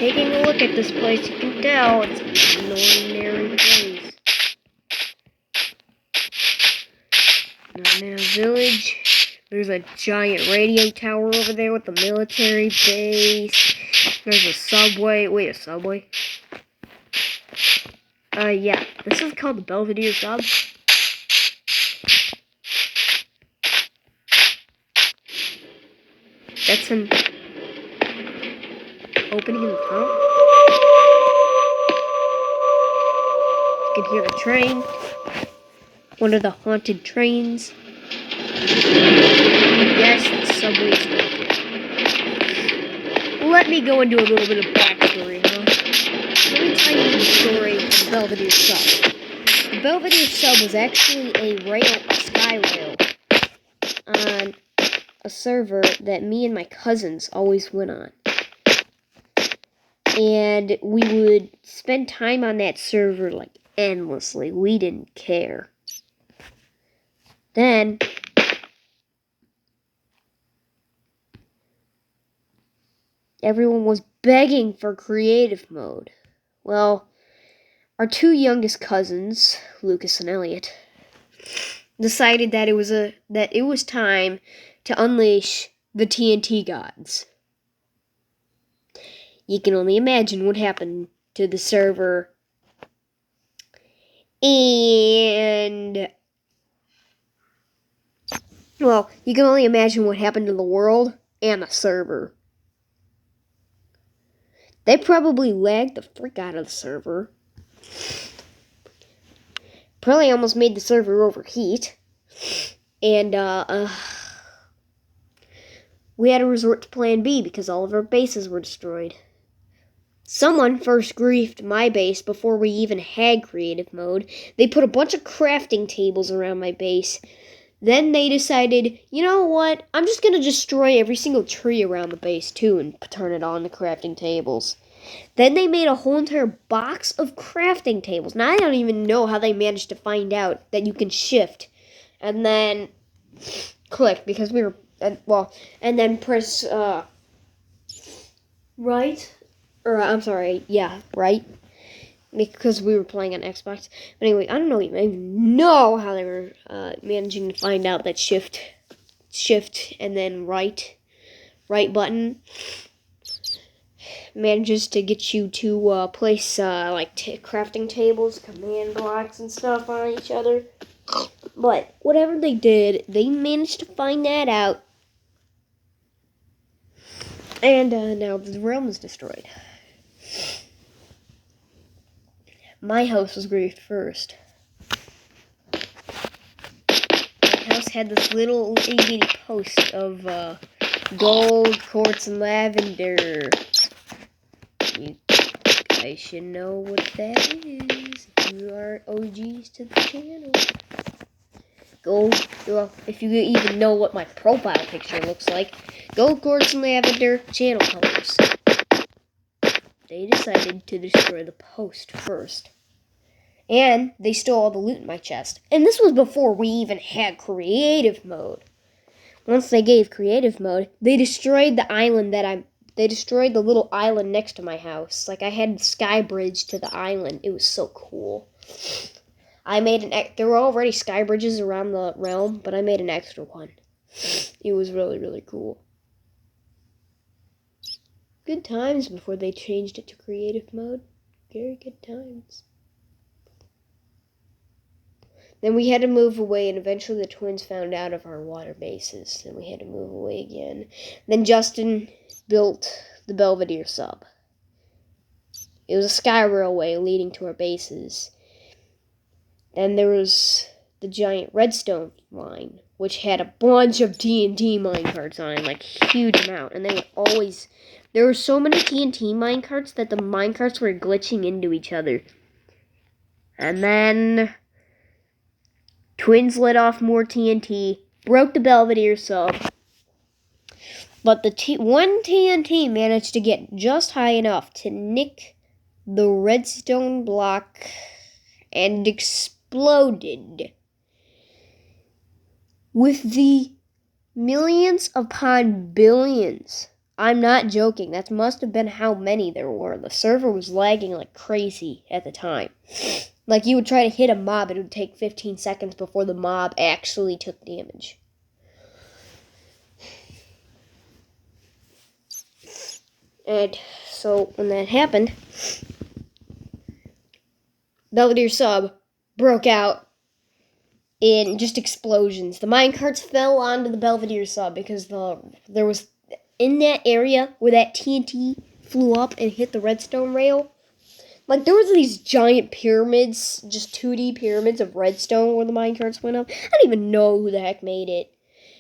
taking a look at this place, you can tell it's an ordinary place. Now, village. There's a giant radio tower over there with the military base. There's a subway. Wait, a subway? Yeah. This is called the Belvidere sub. That's an opening in the tunnel. You can hear the train. One of the haunted trains. Yes, the subway's haunted. Let me go into a little bit of backstory, huh? Let me tell you the story of the Belvidere sub. The Belvidere sub was actually a sky rail, on a server that me and my cousins always went on. And we would spend time on that server like endlessly. We didn't care. Then everyone was begging for creative mode. Well, our two youngest cousins, Lucas and Elliot, decided that it was time to unleash the TNT gods. You can only imagine what happened to the server. And well, you can only imagine what happened to the world and the server. They probably lagged the frick out of the server. Probably almost made the server overheat. And, we had to resort to plan B because all of our bases were destroyed. Someone first griefed my base before we even had creative mode. They put a bunch of crafting tables around my base. Then they decided, you know what? I'm just going to destroy every single tree around the base, too, and turn it on to crafting tables. Then they made a whole entire box of crafting tables. Now, I don't even know how they managed to find out that you can shift and then click, because we were, and then press, right? Or, I'm sorry, yeah, right? Because we were playing on Xbox. But anyway, I don't even know how they were managing to find out that shift, and then right button manages to get you to place crafting tables, command blocks, and stuff on each other. But whatever they did, they managed to find that out. And now the realm is destroyed. My house was griefed first. My house had this little itty-bitty post of gold, quartz, and lavender. You guys should know what that is if you are OGs to the channel. Gold, well, if you even know what my profile picture looks like. Gold, quartz, and lavender channel colors. They decided to destroy the post first. And they stole all the loot in my chest. And this was before we even had creative mode. Once they gave creative mode, they destroyed the island they destroyed the little island next to my house. Like, I had sky bridge to the island. It was so cool. There were already sky bridges around the realm, but I made an extra one. It was really, really cool. Good times before they changed it to creative mode. Very good times. Then we had to move away, and eventually the twins found out of our water bases. Then we had to move away again. Then Justin built the Belvidere sub. It was a sky railway leading to our bases. Then there was the giant redstone line, which had a bunch of TNT minecarts on it, like huge amount. And there were so many TNT minecarts that the minecarts were glitching into each other. And then twins let off more TNT, broke the Belvidere sub. But one TNT managed to get just high enough to nick the redstone block and exploded. With the millions upon billions I'm not joking. That must have been how many there were. The server was lagging like crazy at the time. Like, you would try to hit a mob, it would take 15 seconds before the mob actually took damage. And so, when that happened, Belvidere sub broke out in just explosions. The minecarts fell onto the Belvidere sub because there was, in that area where that TNT flew up and hit the redstone rail, like, there was these giant pyramids, just 2D pyramids of redstone where the minecarts went up. I don't even know who the heck made it.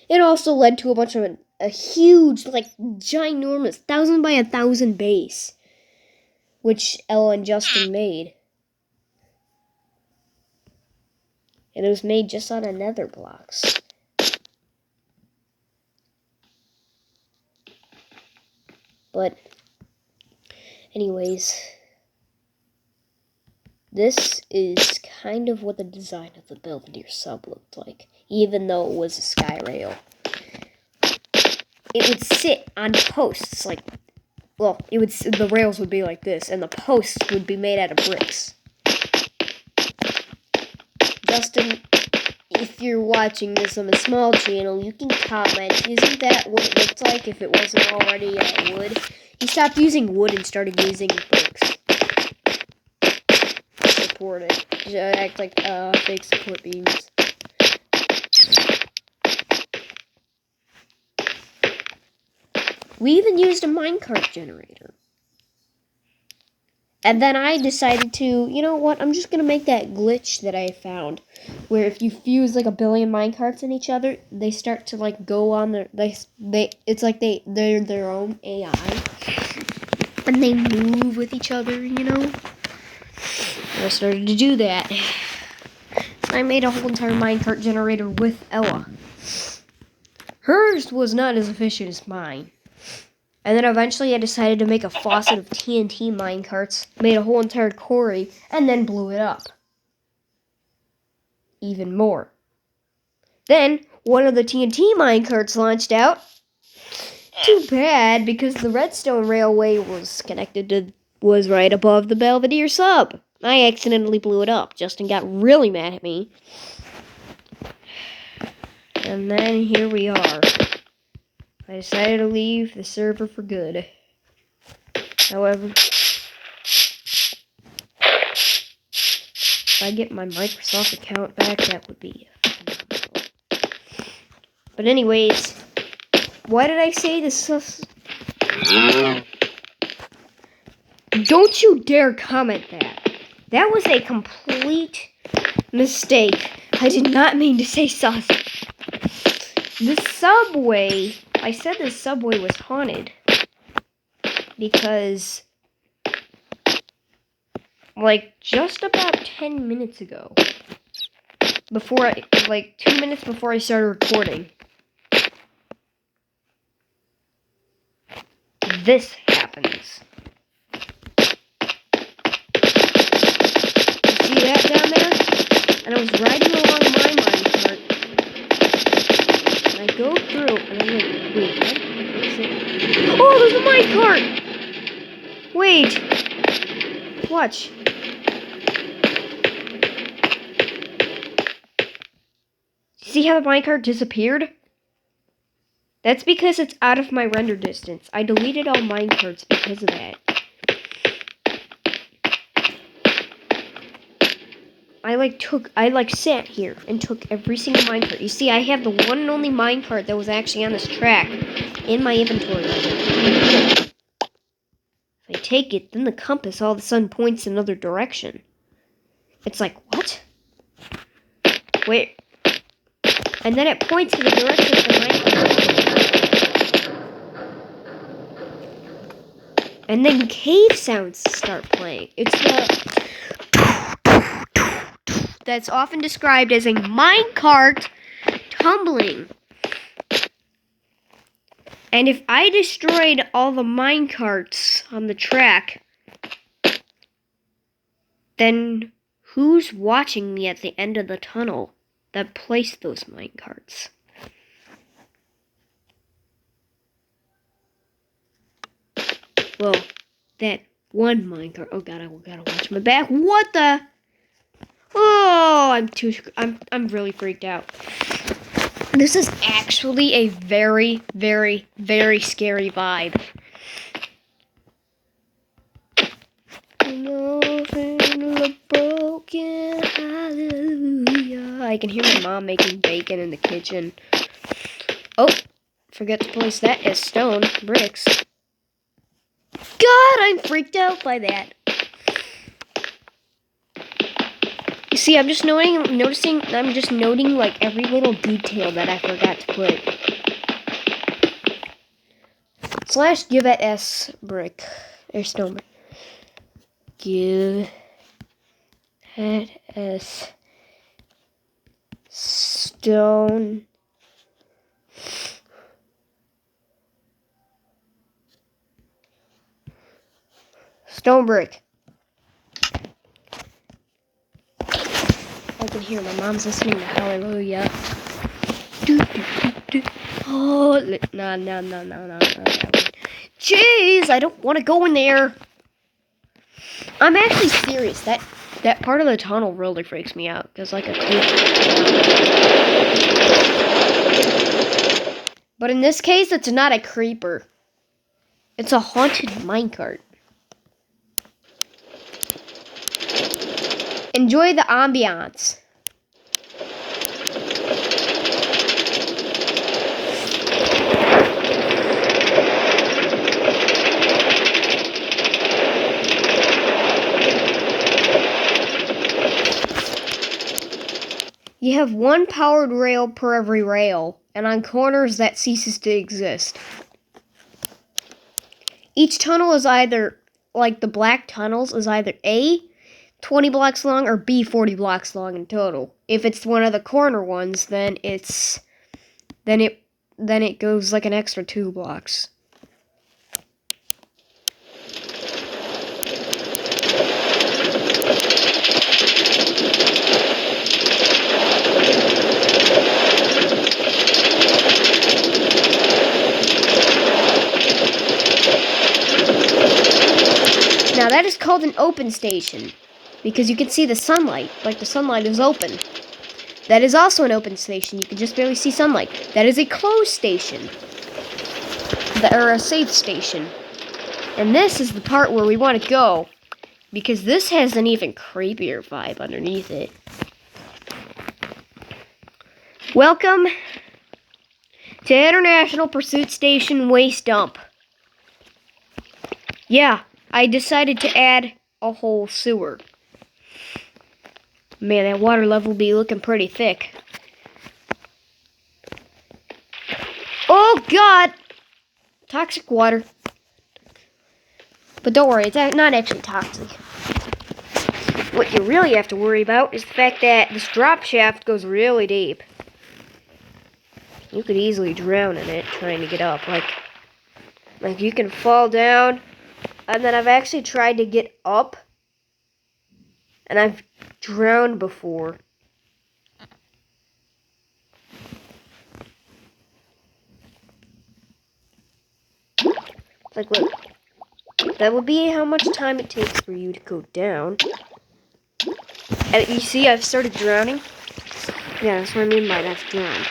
It also led to a bunch of a huge, like, ginormous 1,000 by 1,000 base, which Ella and Justin made. And it was made just out of nether blocks. But, anyways, this is kind of what the design of the Belvidere sub looked like, even though it was a sky rail. It would sit on posts, like, well, the rails would be like this, and the posts would be made out of bricks. Justin, if you're watching this on a small channel, you can comment. Isn't that what it looked like if it wasn't already wood? He stopped using wood and started using bricks. Support it. Just act like fake support beams. We even used a minecart generator. And then I decided to, you know what, I'm just going to make that glitch that I found, where if you fuse like 1 billion minecarts in each other, they start to like go on their, it's like they're their own AI, and they move with each other, you know. And I started to do that. So I made a whole entire minecart generator with Ella. Hers was not as efficient as mine. And then eventually I decided to make a faucet of TNT minecarts, made a whole entire quarry, and then blew it up. Even more. Then, one of the TNT minecarts launched out. Too bad, because the redstone railway was right above the Belvidere sub. I accidentally blew it up. Justin got really mad at me. And then here we are. I decided to leave the server for good. However, if I get my Microsoft account back, that would be phenomenal. But anyways, why did I say this? Don't you dare comment that. That was a complete mistake. I did not mean to say sausage. The subway, I said the subway was haunted because, like, just about 10 minutes ago, like 2 minutes before I started recording, this happens. You see that down there? And I was riding along my minecart, and I go through, and I'm like, wait, what? What's it? Oh, there's a minecart! Wait! Watch. See how the minecart disappeared? That's because it's out of my render distance. I deleted all minecarts because of that. I sat here and took every single minecart. You see, I have the one and only minecart that was actually on this track in my inventory right now. If I take it, then the compass all of a sudden points another direction. It's like, what? Wait. And then it points in the direction of the minecart. And then cave sounds start playing. It's the... that's often described as a minecart tumbling. And if I destroyed all the minecarts on the track, then who's watching me at the end of the tunnel that placed those minecarts? Well, that one minecart. Oh god, I gotta watch my back. What the? Oh, I'm really freaked out. This is actually a very, very, very scary vibe. Broken, hallelujah. I can hear my mom making bacon in the kitchen. Oh, forget to place that as stone bricks. God, I'm freaked out by that. You see, I'm just noting like every little detail that I forgot to put. / give it S brick or stone brick. Give it S stone brick. I can hear my mom's listening to Hallelujah. Oh, no. Jeez, I don't want to go in there. I'm actually serious. That part of the tunnel really freaks me out. Because like a creeper. But in this case, it's not a creeper. It's a haunted minecart. Enjoy the ambiance. You have one powered rail per every rail, and on corners that ceases to exist. Each tunnel is either, like the black tunnels, is either A, 20 blocks long, or B, 40 blocks long in total. If it's one of the corner ones, then it goes like an extra 2 blocks. Now that is called an open station, because you can see the sunlight, like the sunlight is open. That is also an open station, you can just barely see sunlight. That is a closed station, or a safe station. And this is the part where we want to go, because this has an even creepier vibe underneath it. Welcome to International Pursuit Station Waste Dump. Yeah, I decided to add a whole sewer. Man, that water level will be looking pretty thick. Oh, God! Toxic water. But don't worry, it's not actually toxic. What you really have to worry about is the fact that this drop shaft goes really deep. You could easily drown in it trying to get up. Like you can fall down. And then I've actually tried to get up. And I've drowned before. Like, look. That would be how much time it takes for you to go down. And you see, I've started drowning. Yeah, that's what I mean by that's drowned.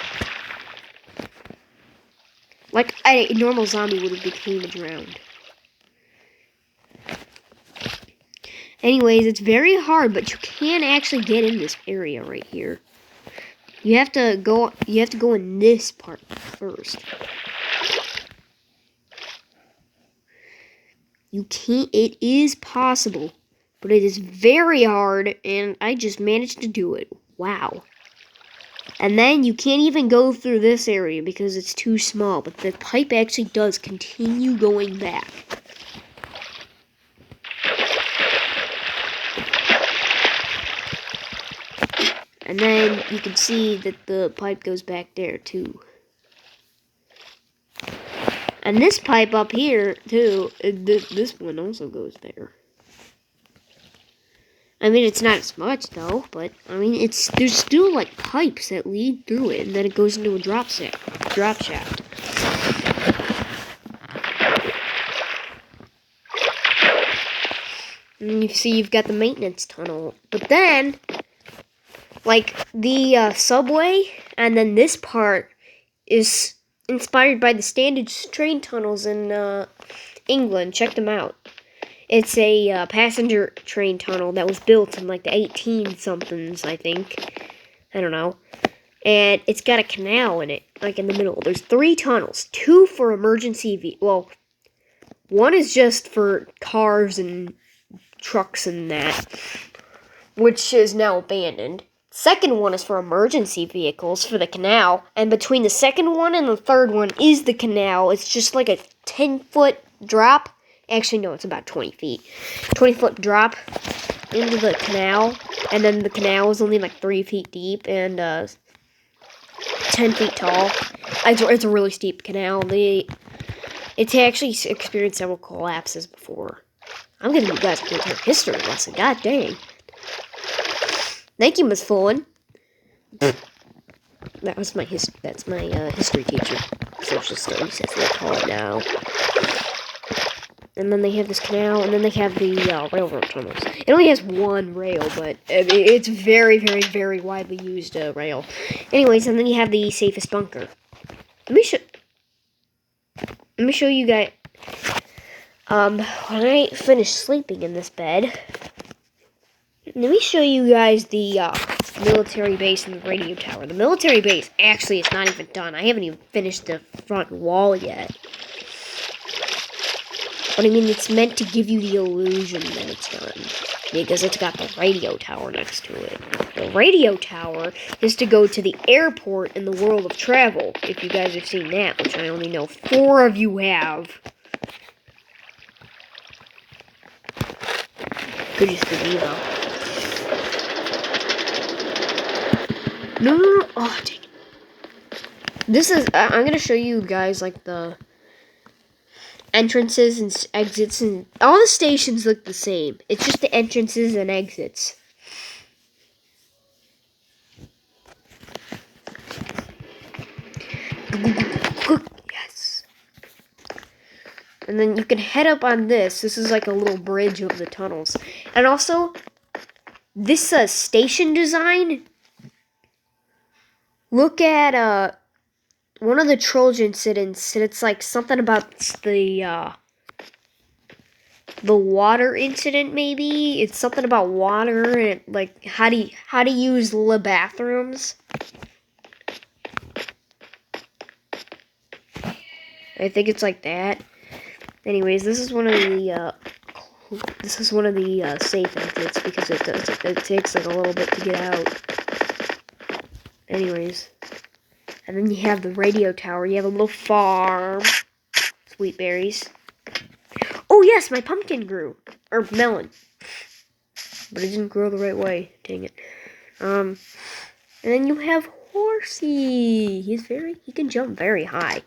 Like a normal zombie would have became drowned. Anyways, it's very hard, but you can actually get in this area right here. You have to go in this part first. You can't, it is possible, but it is very hard, and I just managed to do it. Wow. And then you can't even go through this area because it's too small, but the pipe actually does continue going back. And then you can see that the pipe goes back there too. And this pipe up here too, this one also goes there. I mean, it's not as much though, but I mean, there's still like pipes that lead through it, and then it goes into a drop shaft. And you see you've got the maintenance tunnel. But then, like, the subway, and then this part is inspired by the standard train tunnels in England. Check them out. It's a passenger train tunnel that was built in like the 18-somethings, I think. I don't know. And it's got a canal in it, like in the middle. There's 3 tunnels. 2 for emergency well, one is just for cars and trucks and that, which is now abandoned. Second one is for emergency vehicles for the canal. And between the second one and the third one is the canal. It's just like a 10-foot drop. Actually, no, it's about 20 feet. 20-foot drop into the canal. And then the canal is only like 3 feet deep and 10 feet tall. It's a really steep canal. It's actually experienced several collapses before. I'm giving you guys a entire history lesson. God dang. Thank you, Miss Fullen. That's my history teacher. Social studies, as they call it now. And then they have this canal, and then they have the railroad tunnels. It only has one rail, but it's very, very, very widely used rail. Anyways, and then you have the safest bunker. Let me show you guys. When I finish sleeping in this bed, let me show you guys the military base and the radio tower. The military base actually is not even done. I haven't even finished the front wall yet. But I mean, it's meant to give you the illusion that it's done, because it's got the radio tower next to it. The radio tower is to go to the airport in the world of travel, if you guys have seen that, which I only know 4 of you have. Could just be me, though. No. Oh, dang it. This is, I'm going to show you guys, like, the entrances and exits, and all the stations look the same. It's just the entrances and exits. Yes. And then you can head up on this. This is like a little bridge over the tunnels. And also, this station design. Look at one of the Trojan incidents, and it's like something about the water incident. Maybe it's something about water and like how to use the bathrooms. I think it's like that. Anyways, this is one of the safe exits, because it takes like a little bit to get out. Anyways, and then you have the radio tower. You have a little farm, sweet berries. Oh yes, my pumpkin grew, or melon, but it didn't grow the right way. Dang it. And then you have Horsey. He can jump very high.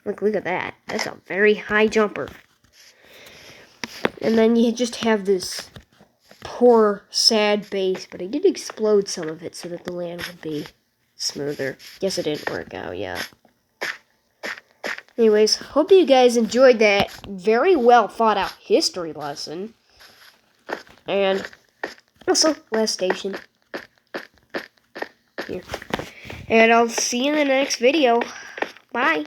Look at that. That's a very high jumper. And then you just have this poor, sad base, but I did explode some of it so that the land would be smoother. Guess it didn't work out, yeah. Anyways, hope you guys enjoyed that very well thought out history lesson. And also, last station. Here. And I'll see you in the next video. Bye.